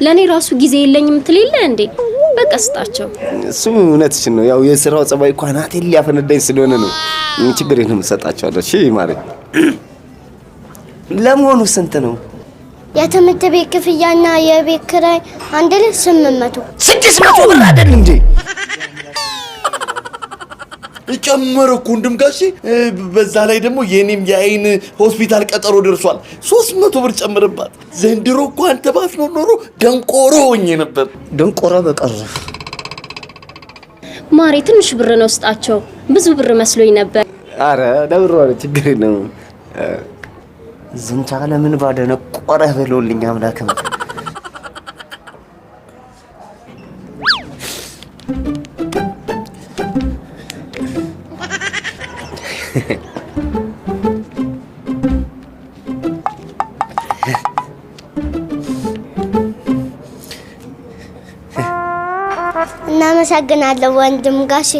ለኔ ራሱ ጊዜ የለኝም ትልለ እንዴ በቃ ስጣቸው እሱ እውነትሽ ነው ያው የሥራው ጸባይ ቋናት ሊያፈነዳኝ ስለሆነ ነው ችግር የለም ሰጣቸዋለሁ እሺ ማሪ ለሞኑ ስንት ነው የትምህርት ቤት ክፍያና የቤት ኪራይ አንድ ላይ 600 ብር አይደል እንዴ ጨመረኩ ወንድም ጋሼ በዛ ላይ ደግሞ የኔም የአይን ሆስፒታል ቀጠሮ ደርሷል 300 ብር ጨምርባት ዘንድሮ እኮ አንተ ባስኖር ኖሮ ደንቆሮ ሆኜ ነበር ደንቆሮ በቀረ ማሪ ትንሽ ብር ነው ስጣቸው ብዙ ብር መስሎኝ ነበር አረ ደብሮ ችግር ነው ዝንታ ለምን ባደነ ቆረ በሎልኝ አምላከም እናመሰግናለን ወንድም ጋሼ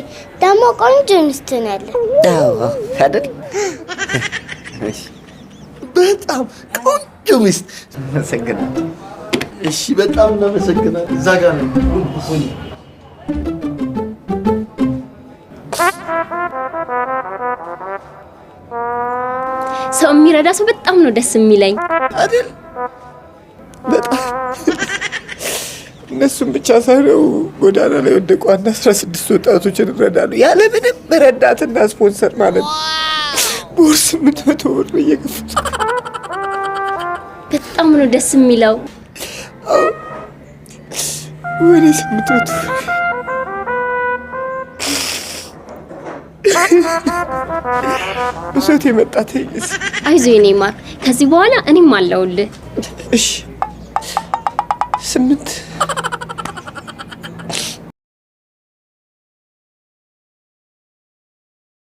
ደሞ ቆንጆ ሚስት ነው ያለ አዎ አይደል በጣም ቆንጆ ሚስት እናመሰግናለን እሺ በጣም እናመሰግናለን እዛ ጋር ነው ሰው የሚረዳ ሰው በጣም ነው ደስ የሚለኝ አይደል በጣም እነሱም ብቻ ሳይሆን ጎዳና ላይ ወደቁ 16 ወጣቶችን ይረዳሉ ያለ ምንም ረዳትና ስፖንሰር ማለት ነው ቦርስ 800 ብር እየከፈቱ በጣም ነው ደስ የሚለው ወደ 800 እሰት የመጣተኝስ አይዞህ የኔ ማር ከዚህ በኋላ እኔም አለውልህ እሺ 8